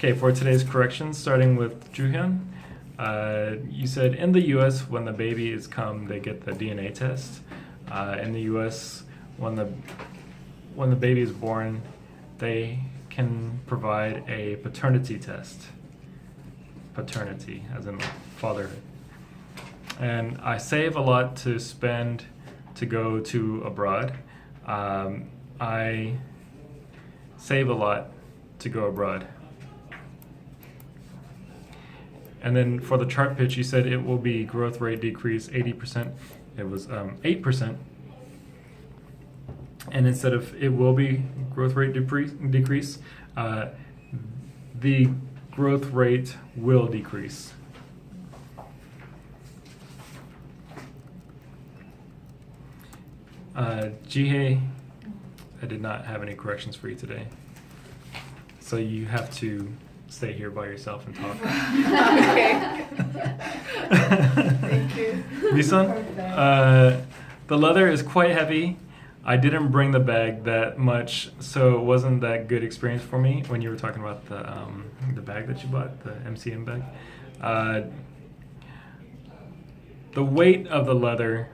Okay, for today's corrections, starting with Juhyun, you said in the U.S. when the baby is come, they get the DNA test. In the U.S. when the baby is born, they can provide a paternity test. Paternity, as in fatherhood. And I save a lot to spend to go to abroad. I save a lot to go abroad. And then for the chart pitch, you said it will be growth rate decrease 80%. It was 8%. And instead of it will be growth rate decrease, the growth rate will decrease. Jihei, I did not have any corrections for you today. So you have to stay here by yourself and talk. Okay. Thank you. Misun, the leather is quite heavy. I didn't bring the bag that much, so it wasn't that good experience for me when you were talking about the bag that you bought, the MCM bag. The weight of the leather,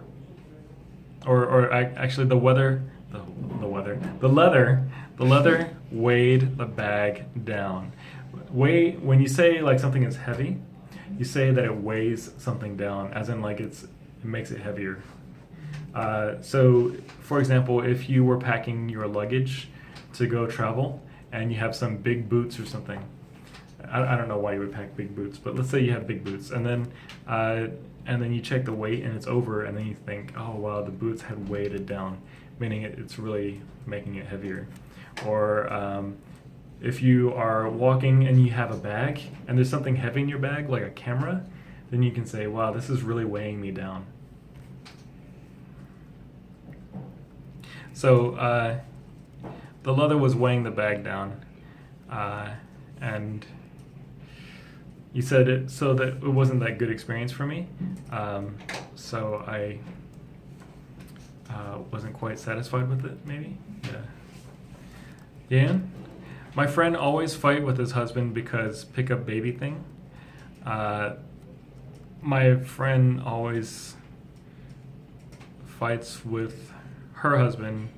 actually the leather weighed the bag down. When you say like something is heavy, you say that it weighs something down, as in like it makes it heavier. So, for example, if you were packing your luggage to go travel and you have some big boots or something, I don't know why you would pack big boots, but let's say you have big boots, and then you check the weight and it's over, and then you think, oh wow, the boots had weighed it down, meaning it's really making it heavier. Or if you are walking and you have a bag and there's something heavy in your bag, like a camera, then you can say, wow, this is really weighing me down. So the leather was weighing the bag down, and you said it so that it wasn't that good experience for me. So I wasn't quite satisfied with it, maybe. Yeah. Dan, my friend always fight with his husband because pick up baby thing. My friend always fights with her husband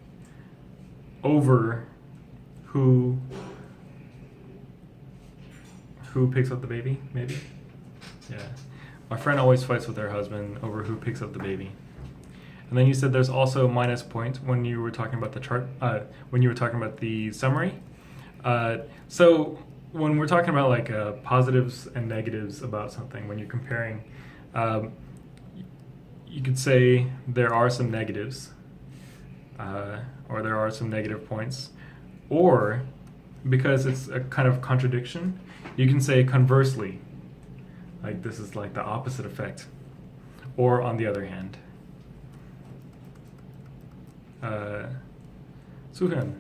over who picks up the baby, maybe? Yeah. My friend always fights with her husband over who picks up the baby. And then you said there's also minus points when you were talking about the chart, when you were talking about the summary. So when we're talking about like positives and negatives about something, when you're comparing, you could say there are some negatives, or there are some negative points, or because it's a kind of contradiction, you can say conversely, like this is like the opposite effect, or on the other hand. Suhyun,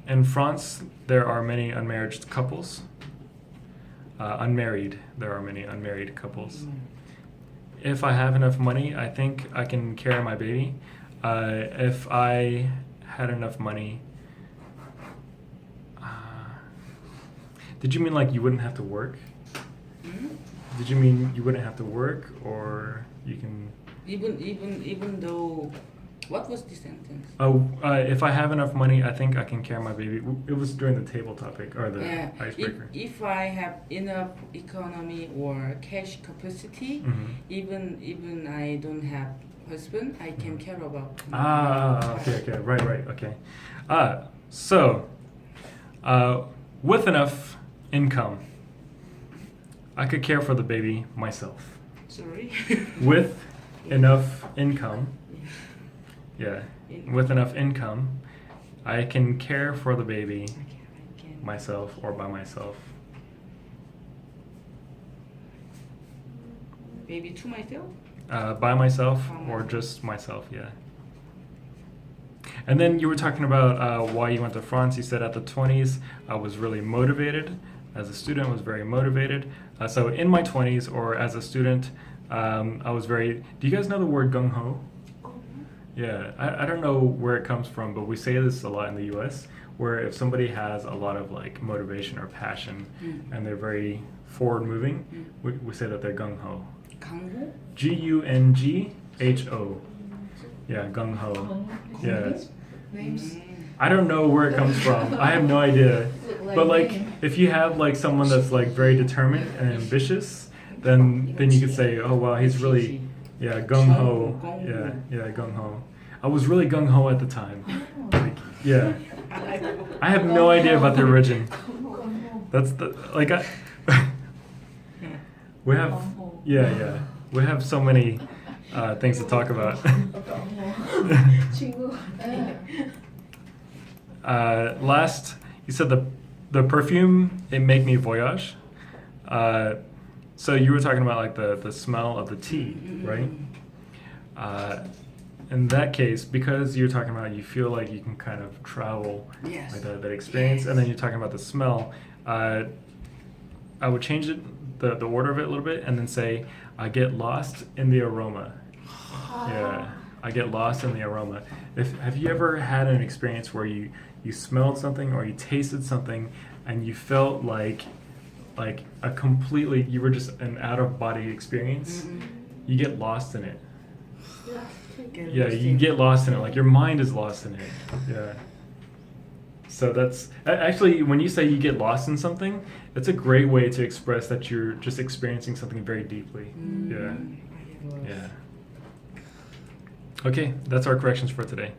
in France there are many unmarried couples. There are many unmarried couples. If I have enough money, I think I can carry my baby. If I had enough money, did you mean like you wouldn't have to work? Hmm? Did you mean you wouldn't have to work, or you can? Even though, what was the sentence? Oh, if I have enough money, I think I can carry my baby. It was during the table topic or the icebreaker. If I have enough economy or cash capacity, Mhm. even I don't have husband, I can care about. Okay, right, okay. So, with enough income, I could care for the baby myself. Sorry. With enough income, with enough income, I can care for the baby I can. myself or by myself. Maybe to myself. By myself By or myself. just myself, yeah. And then you were talking about why you went to France. You said at the 20s I was really motivated. As a student, I was very motivated. So in my 20s or as a student, I was very... Do you guys know the word gung-ho? Yeah, I don't know where it comes from, but we say this a lot in the US. where if somebody has a lot of like motivation or passion and they're very forward moving, we say that they're gung ho. 강호? Gungho. Yeah, gung ho. Yeah. Names. I don't know where it comes from. I have no idea. But like, if you have like someone that's like very determined and ambitious, then you could say, oh wow, he's really, yeah, gung ho. Yeah, gung ho. I was really gung ho at the time. Like, yeah. I have no idea about the origin. That's the like we have yeah. We have so many things to talk about. 친구. Last, you said the perfume, it make me voyage. So you were talking about like the smell of the tea, right? In that case, because you're talking about you feel like you can kind of travel, Yes. like that experience, and then you're talking about the smell, I would change the order of it a little bit and then say, I get lost in the aroma. Yeah, I get lost in the aroma. Have you ever had an experience where you smelled something or you tasted something and you felt like a completely, you were just an out of body experience? You get lost in it. Yeah, you get lost in it. Like your mind is lost in it. Yeah. So that's actually, when you say you get lost in something, it's a great way to express that you're just experiencing something very deeply. Yeah. Yeah. Okay, that's our corrections for today.